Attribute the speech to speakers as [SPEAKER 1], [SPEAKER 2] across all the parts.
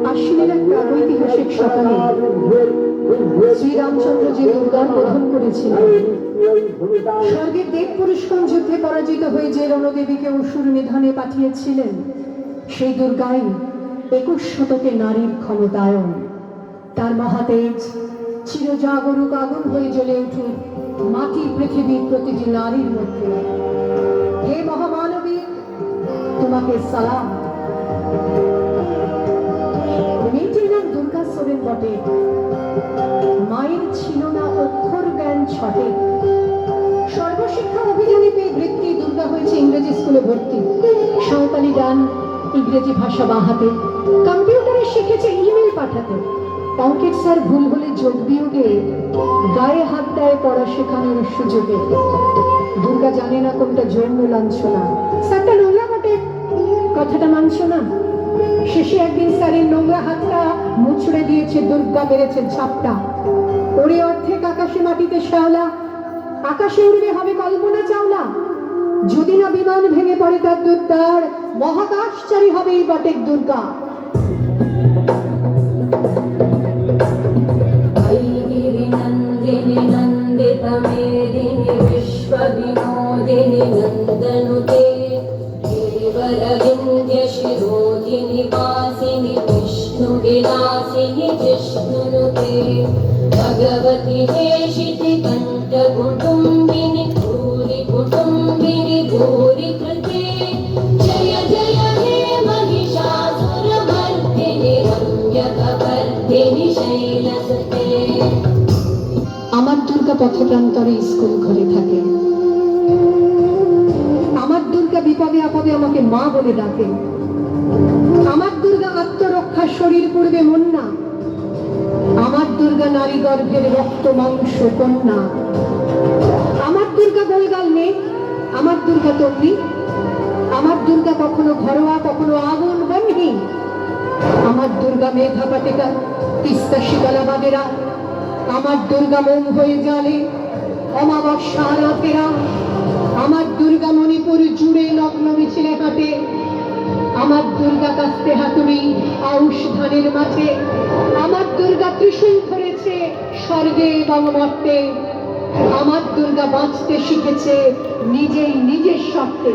[SPEAKER 1] আশ্বিনের এক প্রাগৈতিহাসিক সকালে শ্রীরামচন্দ্র যে দুর্গার বোধন করেছিলেন, স্বর্গের দেব পুরুষগণ যুদ্ধে পরাজিত হয়ে যে রণদেবীকে অসুর নিধনে পাঠিয়েছিলেন, সেই দুর্গাই 21 শতকে নারীর ক্ষমতায়ন। তার মহাতেজ চিরজাগরুক আগুন হয়ে জ্বলে উঠুক মাটি পৃথিবীর প্রতিটি নারীর মধ্যে। হে মহামানবী, তোমাকে সালাম। মেয়েটির নাম দুর্গা সোরেন বটে। মায়ের ছিল না অক্ষর জ্ঞান ছটে। সর্বশিক্ষা অভিযানে পেয়ে বৃত্তি দুর্গা হয়েছে ইংরেজি স্কুলে ভর্তি। সাঁওতালি গান, ইংরেজি ভাষা বাহাতে, কম্পিউটারে শিখেছে ইমেল পাঠাতে। অঙ্কের স্যার ভুল হলে যোগ বিয়োগে গায়ে হাত দেয় পড়া শেখানোর সুযোগে। দুর্গা জানে না কোনটা যৌন লাঞ্ছনা। স্যারটা নোংরা বটে, কথাটা মানছ না। শেষে একদিন স্যারের নোংরা হাতটা মুছড়ে দিয়েছে, দুর্গা মেরেছে ঝাপটা। ওরে অর্ধেক আকাশে মাটিতে শ্যাওলা, আকাশে উড়বে হবে কল্পনা চাওলা। যদি না বিমান ভেঙে পড়ে তার দুর্দার, মহাকাশচারী হবে এই বটেক দুর্গা।
[SPEAKER 2] নন্দিনী নন্দিত মেদিনী বিশ্ব বিনোদিনী নন্দনুতে কেবলবিন্ধ্য শিরোধিনী বাসিনী বিষ্ণু বিলাসিনী জিষ্ণুনুতে ভগবতি হেশিতি কণ্ঠ কুটুম্বিনী ভূরি কুটুম্বিনী ভূরি কৃতে জয় জয় হে মহিষাসুরমর্দিনী রম্যকবর্দিনী শৈলসুতে।
[SPEAKER 1] আমার দুর্গা পথপ্রান্তরে স্কুল ঘরে থাকে। আমার দুর্গা বিপদে আপদে আমাকে মা বলে ডাকে। আমার দুর্গা আত্মরক্ষা শরীর পূর্বে মন্না। আমার দুর্গা নারী গর্ভের রক্ত মাংস কন্যা। আমার দুর্গা গোলগাল নেই, আমার দুর্গা তন্নি। আমার দুর্গা কখনো ঘরোয়া, কখনো আগুন বন্যী। আমার দুর্গা মেধা পাটিকা, তিস্তা শীতলা বাগেরা। আমার দুর্গা মোম হয়ে জালে অমাবস্যা রাতেরা। আমার দুর্গা মণিপুর জুড়ে লগ্ন মিছিলে হাঁটে। আমার দুর্গা কাস্তে হাতুড়ি আউশ ধানের মাঠে। আমার দুর্গা ত্রিশূল ধরেছে স্বর্গে এবং মর্তে। আমার দুর্গা বাঁচতে শিখেছে নিজেই নিজের শর্তে।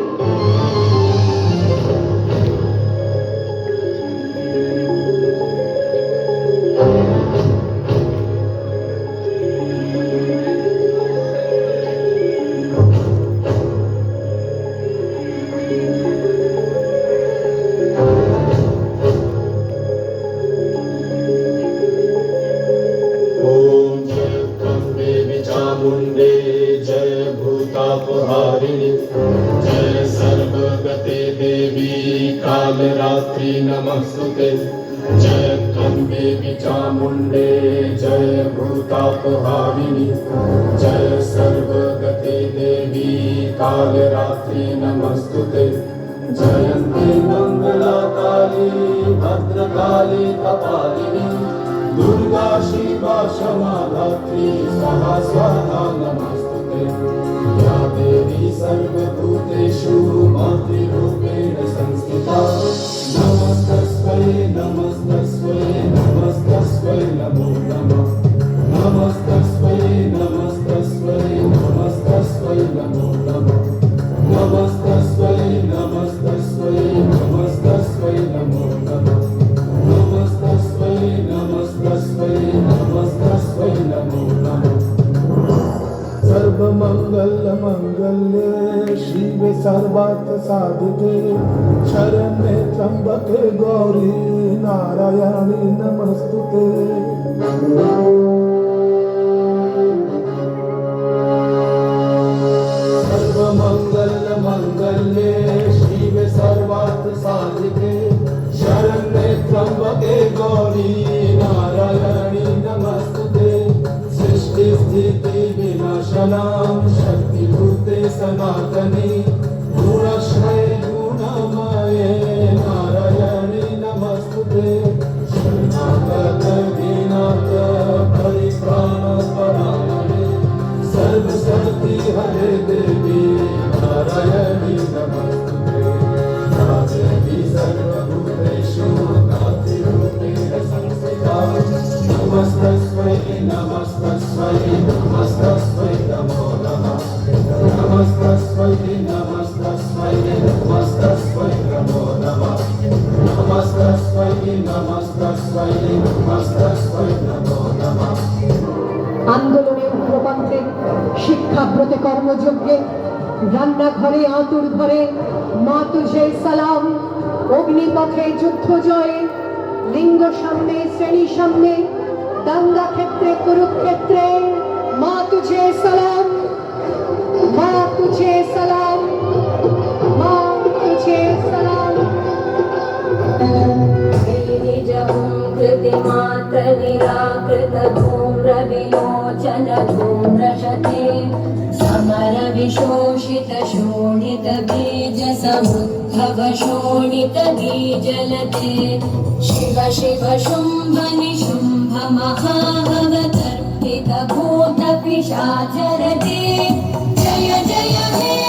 [SPEAKER 3] जय सर्वगते देवी कालरात्रि नमस्तुते। जय त्वं चामुण्डे जय भूतापहारिणि। जय सर्वगते देवी कालरात्रि नमस्तुते। जयन्ती मङ्गलाकाली भद्रकाली कपालिनी दुर्गा शिवा क्षमा धात्री स्वाहा स्वाहा नमस्तुते। या देवी सर्वभूतेषु मातृरूपेण संस्थिता नमस्तस्मै नमस्तस्मै नमस्तस्मै नमो नमः। नमस्तस्मै नमस्तस्मै नमस्तस्मै नमो नमः। नमस्तस्मै नमस्तस्मै नमस्तस्मै नमो नमः। नमस्तस्मै नमस्तस्मै नमस्तस्मै नमो नमः। सर्वमंगल मंगल्ये शिवे सर्वार्थ साधिके शरण्ये त्र्यंबके गौरी नारायणी नमस्तुते। सर्वमंगल मंगल्ये शिवे सर्वार्थ साधिके शरण्ये त्र्यंबके गौरी नारायणी नमस्तुते। सृष्टि स्थिति विनाशनां शक्तिभूते सनातनी गुणश्रये गुणमये नारायणी নমস্তস্मै নমস্তস্मै নমস্তস্मै নমো নমঃ।
[SPEAKER 1] আন্দোলনে উগ্রপন্থে, শিক্ষাব্রতে কর্মযজ্ঞে, রান্নাঘরে আতুর ঘরে মা তুঝে সালাম, অগ্নিপথে যুদ্ধ জয়ে, লিঙ্গ সামনে শ্রেণী সামনে, দাঙ্গা ক্ষেত্রে কুরুক্ষেত্রে মা তুঝে সালাম, মা তুঝে সালাম, মা তুঝে সালাম।
[SPEAKER 2] कृतिमात्र निराकृत धूम्र विलोचन धूम्रशते समर विशोषित शोणित बीज समुद्भव शोणित बीजलते शिव शिव शुम्भ निशुम्भ महावतर्पित भूत पिशाचरते जय जय हे